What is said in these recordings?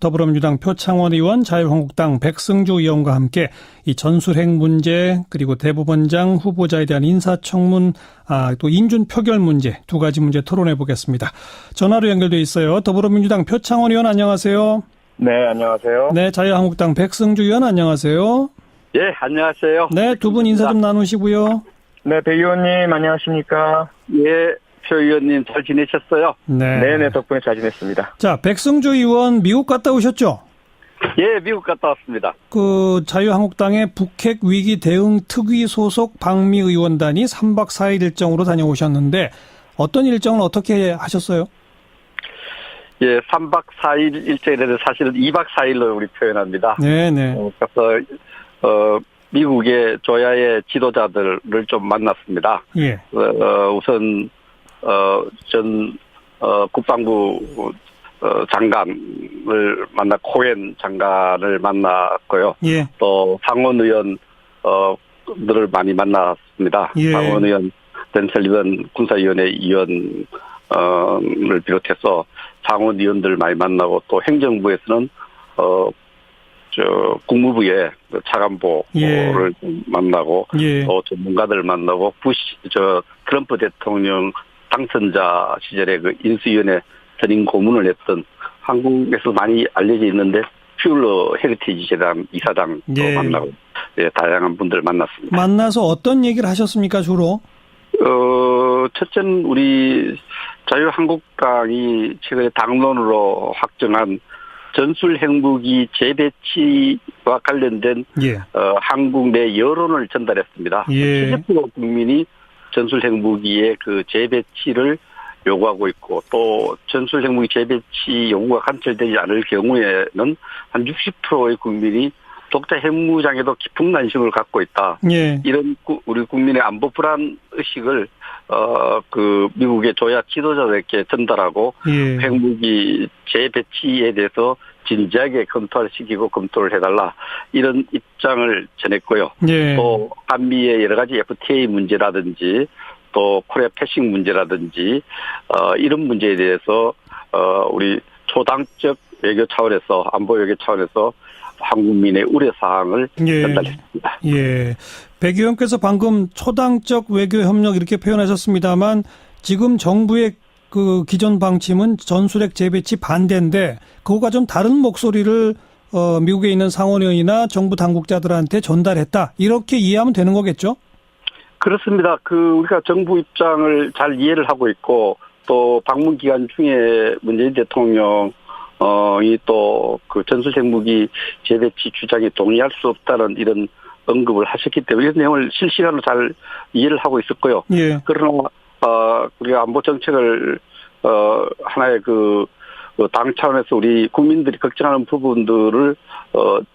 더불어민주당 표창원 의원, 자유한국당 백승주 의원과 함께 이 전술핵 문제 그리고 대법원장 후보자에 대한 인사청문 또 인준 표결 문제 두 가지 문제 토론해 보겠습니다. 전화로 연결돼 있어요. 더불어민주당 표창원 의원 안녕하세요. 네, 안녕하세요. 네, 자유한국당 백승주 의원 안녕하세요. 예, 안녕하세요. 네, 두 분 인사 좀 나누시고요. 네, 배 의원님 안녕하십니까? 예, 표 의원님 잘 지내셨어요? 네, 덕분에 잘 지냈습니다. 자, 백승주 의원 미국 갔다 오셨죠? 예, 미국 갔다 왔습니다. 자유한국당의 북핵 위기 대응 특위 소속 방미 의원단이 3박 4일 일정으로 다녀오셨는데 어떤 일정을 어떻게 하셨어요? 예, 3박 4일 일정이라도 사실은 2박 4일로 우리 표현합니다. 네네. 그래서 미국의 조야의 지도자들을 좀 만났습니다. 예. 우선 전 국방부 장관을 코엔 장관을 만났고요. 예. 또 상원 의원들을 많이 만났습니다. 예. 상원 의원 댄 설리번 군사위원회 위원을 비롯해서 상원 의원들 많이 만나고 또 행정부에서는 국무부의 차관보를 예. 만나고 예. 또 전문가들 만나고 트럼프 대통령 당선자 시절에 그 인수위원회 전임 고문을 했던 한국에서 많이 알려져 있는데 퓨러 헤리티지 재단 이사장도 예. 만나고 다양한 분들 만났습니다. 만나서 어떤 얘기를 하셨습니까, 주로? 첫째는 우리 자유한국당이 최근에 당론으로 확정한 전술핵무기 재배치와 관련된 예. 한국 내 여론을 전달했습니다. 예. 70% 국민이 전술핵무기의 그 재배치를 요구하고 있고 또 전술핵무기 재배치 요구가 관철되지 않을 경우에는 한 60%의 국민이 독자 핵무장에도 깊은 관심을 갖고 있다. 예. 이런 우리 국민의 안보 불안 의식을 미국의 조야 지도자들께 전달하고 예. 핵무기 재배치에 대해서 진지하게 검토를 검토를 해달라 이런 입장을 전했고요. 예. 또 한미의 여러 가지 FTA 문제라든지 또 코리아 패싱 문제라든지 이런 문제에 대해서 우리 초당적 외교 차원에서 안보 외교 차원에서 한국민의 우려 사항을 예. 전달했습니다. 예. 백 의원께서 방금 초당적 외교 협력 이렇게 표현하셨습니다만 지금 정부의 그 기존 방침은 전술핵 재배치 반대인데 그거가 좀 다른 목소리를 미국에 있는 상원의원이나 정부 당국자들한테 전달했다. 이렇게 이해하면 되는 거겠죠? 그렇습니다. 우리가 정부 입장을 잘 이해를 하고 있고 또 방문 기간 중에 문재인 대통령 이 또 그 전술핵무기 재배치 주장에 동의할 수 없다는 이런 언급을 하셨기 때문에 이런 내용을 실시간으로 잘 이해를 하고 있었고요. 예. 그러나 우리가 안보 정책을 하나의 당 차원에서 우리 국민들이 걱정하는 부분들을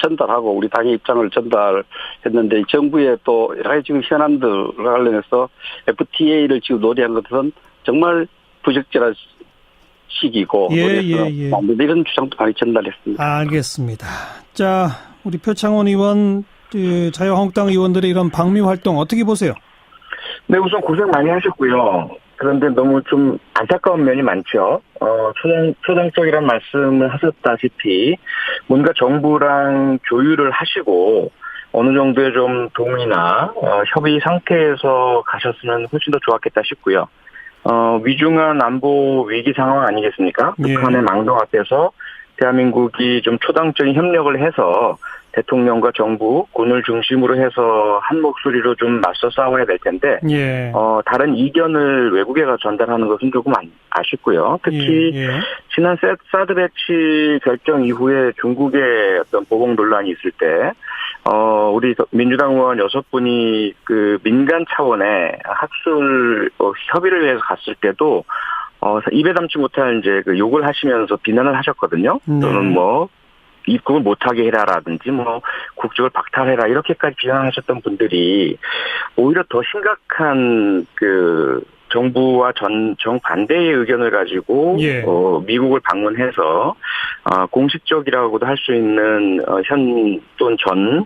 전달하고 우리 당의 입장을 전달했는데 정부의 또 여러 가지 지금 현안들 관련해서 FTA를 지금 논의한 것은 정말 부적절한 시기고 예. 이런 주장도 많이 전달했습니다. 알겠습니다. 자, 우리 표창원 의원, 자유한국당 의원들의 이런 방미 활동 어떻게 보세요? 네, 우선 고생 많이 하셨고요. 그런데 너무 좀 안타까운 면이 많죠. 초당적이란 말씀을 하셨다시피 뭔가 정부랑 조율을 하시고 어느 정도의 좀 동의나 협의 상태에서 가셨으면 훨씬 더 좋았겠다 싶고요. 위중한 안보 위기 상황 아니겠습니까? 예. 북한의 망동 앞에서 대한민국이 좀 초당적인 협력을 해서 대통령과 정부, 군을 중심으로 해서 한 목소리로 좀 맞서 싸워야 될 텐데, 예. 다른 이견을 외국에 전달하는 것은 조금 아쉽고요. 특히, 지난 사드 배치 결정 이후에 중국의 어떤 보복 논란이 있을 때, 우리 민주당 의원 6분이 그 민간 차원의 학술 협의를 위해서 갔을 때도, 입에 담지 못할 이제 그 욕을 하시면서 비난을 하셨거든요. 또는 입국을 못하게 해라라든지 국적을 박탈해라 이렇게까지 비난하셨던 분들이 오히려 더 심각한 정부와 정반대의 의견을 가지고 미국을 방문해서 공식적이라고도 할 수 있는 현 또는 전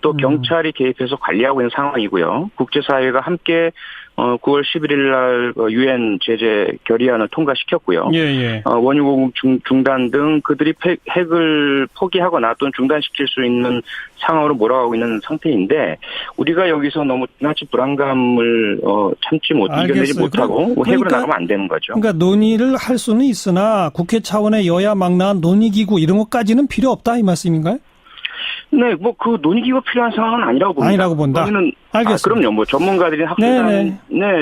또 경찰이 개입해서 관리하고 있는 상황이고요. 국제사회가 함께 9월 11일 날 유엔 제재 결의안을 통과시켰고요. 예, 예. 원유 공급 중단 등 그들이 핵을 포기하거나 또는 중단시킬 수 있는 상황으로 몰아가고 있는 상태인데 우리가 여기서 너무 지나친 불안감을 이겨내지 못하고 핵으로 나가면 안 되는 거죠. 그러니까 논의를 할 수는 있으나 국회 차원의 여야 망라한 논의기구 이런 것까지는 필요 없다 이 말씀인가요? 네, 뭐 그 논의기구가 필요한 상황은 아니라고 봅니다. 아니라고 본다. 알겠습니다. 그럼요. 뭐 전문가들이 학술단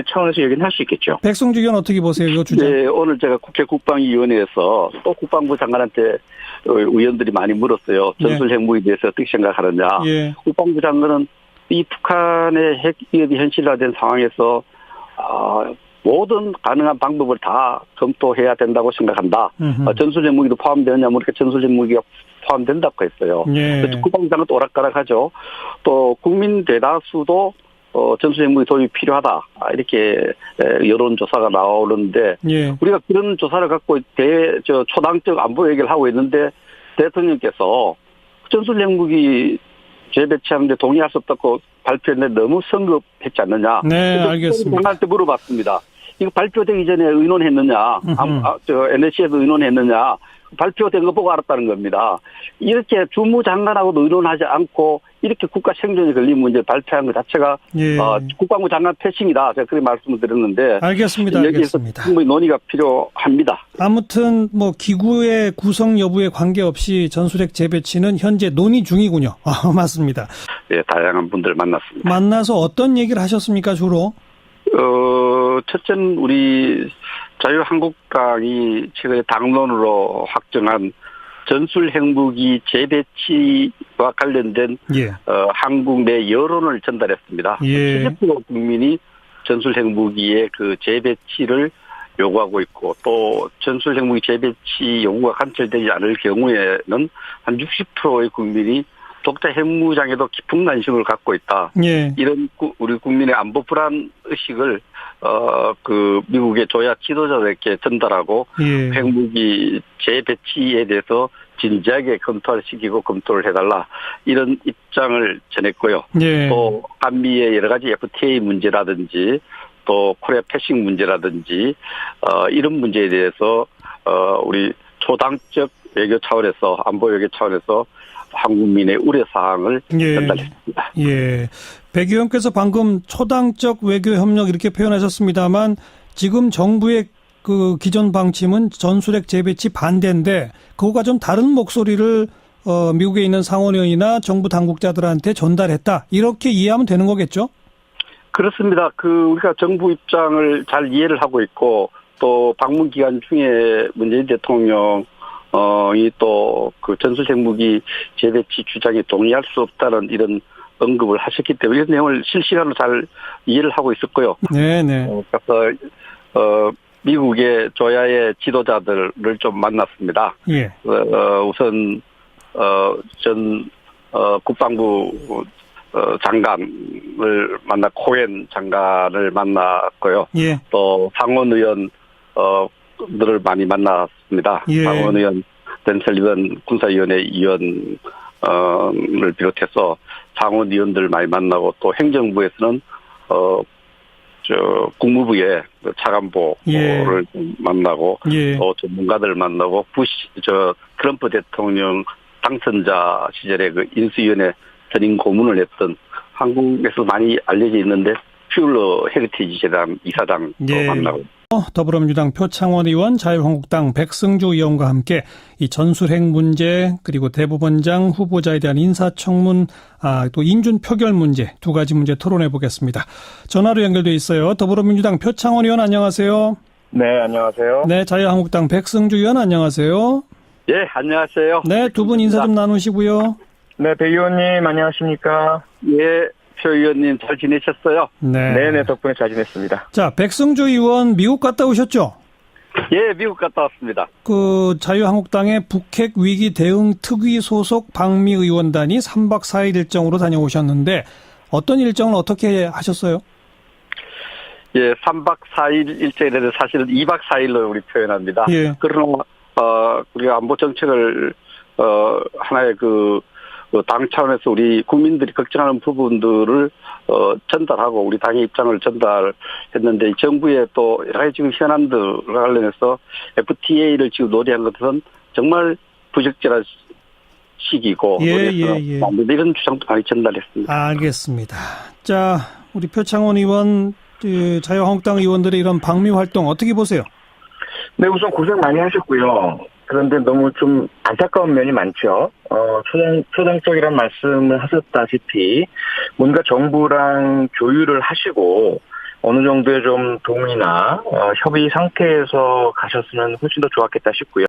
차원에서 얘기는 할 수 있겠죠. 백성주 의원 어떻게 보세요, 이 주제? 네, 오늘 제가 국회 국방위원회에서 또 국방부 장관한테 의원들이 많이 물었어요. 전술 핵무기에 대해서 어떻게 생각하느냐. 예. 국방부 장관은 이 북한의 핵 위협이 현실화된 상황에서 모든 가능한 방법을 다 검토해야 된다고 생각한다. 전술 핵무기도 포함되느냐 모르니까 전술 핵무기가 포함된다고 했어요. 예. 국방부 장관도 오락가락하죠. 또 국민 대다수도 전술 핵무기 도입이 필요하다. 이렇게 여론조사가 나오는데 예. 우리가 그런 조사를 갖고 초당적 안보 얘기를 하고 있는데 대통령께서 전술 핵무기 재배치하는데 동의할 수 없다고 발표했는데 너무 성급했지 않느냐. 네, 알겠습니다. 장관한테 물어봤습니다. 이거 발표되기 전에 의논했느냐. NSC에서 의논했느냐. 발표된 거 보고 알았다는 겁니다. 이렇게 주무장관하고도 의논하지 않고 이렇게 국가 생존에 걸린 문제를 발표한 것 자체가 국방부 장관 패싱이다. 제가 그렇게 말씀을 드렸는데 알겠습니다. 여기에서 충분히 논의가 필요합니다. 아무튼 뭐 기구의 구성 여부에 관계없이 전술핵 재배치는 현재 논의 중이군요. 맞습니다. 네, 다양한 분들 만났습니다. 만나서 어떤 얘기를 하셨습니까, 주로? 첫째는 우리 자유한국당이 최근에 당론으로 확정한 전술 핵무기 재배치와 관련된 한국 내 여론을 전달했습니다. 70% 국민이 전술 핵무기의 그 재배치를 요구하고 있고 또 전술 핵무기 재배치 요구가 관철되지 않을 경우에는 한 60%의 국민이 독자 핵무장에도 깊은 관심을 갖고 있다. 이런 우리 국민의 안보 불안 의식을 그 미국의 조야 지도자들에게 전달하고 핵무기 재배치에 대해서 진지하게 검토를 시키고 검토를 해달라 이런 입장을 전했고요. 또 한미의 여러 가지 FTA 문제라든지 또 코리아 패싱 문제라든지 이런 문제에 대해서 우리 초당적 외교 차원에서 안보 외교 차원에서 한국민의 우려사항을 전달했습니다. 예. 백 의원께서 방금 초당적 외교 협력 이렇게 표현하셨습니다만 지금 정부의 그 기존 방침은 전술핵 재배치 반대인데 그거가 좀 다른 목소리를 미국에 있는 상원의원이나 정부 당국자들한테 전달했다. 이렇게 이해하면 되는 거겠죠? 그렇습니다. 우리가 정부 입장을 잘 이해를 하고 있고 또 방문 기간 중에 문재인 대통령 이 또 그 전술 핵무기 재배치 주장에 동의할 수 없다는 이런 언급을 하셨기 때문에 이런 내용을 실시간으로 잘 이해를 하고 있었고요. 네네. 그래서 미국의 조야의 지도자들을 좀 만났습니다. 우선 전 국방부 장관을 코엔 장관을 만났고요. 또 상원의원 들을 많이 만났습니다. 상원의원 댄 설리번 군사위원회 위원을 비롯해서 상원의원들 많이 만나고 또 행정부에서는 국무부의 차관보를 만나고 또 전문가들 만나고 트럼프 대통령 당선자 시절에 그 인수위원회 전임 고문을 했던 한국에서 많이 알려져 있는데 퓨러 헤리티지 재단 이사장도 만나고. 더불어민주당 표창원 의원, 자유한국당 백승주 의원과 함께 이 전술핵 문제 그리고 대법원장 후보자에 대한 인사청문 또 인준 표결 문제 두 가지 문제 토론해 보겠습니다. 전화로 연결돼 있어요. 더불어민주당 표창원 의원 안녕하세요. 네, 안녕하세요. 네, 자유한국당 백승주 의원 안녕하세요. 예, 안녕하세요. 네, 두 분 인사 좀 나누시고요. 네, 백 의원님 안녕하십니까? 예. 표 의원님 잘 지내셨어요? 네네, 덕분에 잘 지냈습니다. 자, 백승주 의원 미국 갔다 오셨죠? 예, 미국 갔다 왔습니다. 자유한국당의 북핵 위기 대응 특위 소속 방미 의원단이 3박 4일 일정으로 다녀오셨는데 어떤 일정을 어떻게 하셨어요? 예, 3박 4일 일정에 대해서 사실은 2박 4일로 우리 표현합니다. 그러나 우리가 안보 정책을 하나의 당 차원에서 우리 국민들이 걱정하는 부분들을 전달하고 우리 당의 입장을 전달했는데 정부의 또 여러 가지 지금 현안들과 관련해서 FTA를 지금 논의한 것은 정말 부적절한 시기고 이런 주장도 많이 전달했습니다. 알겠습니다. 자, 우리 표창원 의원, 자유한국당 의원들의 이런 방미 활동 어떻게 보세요? 네, 우선 고생 많이 하셨고요. 그런데 너무 좀 안타까운 면이 많죠. 초당적이란 말씀을 하셨다시피 뭔가 정부랑 조율을 하시고 어느 정도의 좀 동의나 협의 상태에서 가셨으면 훨씬 더 좋았겠다 싶고요.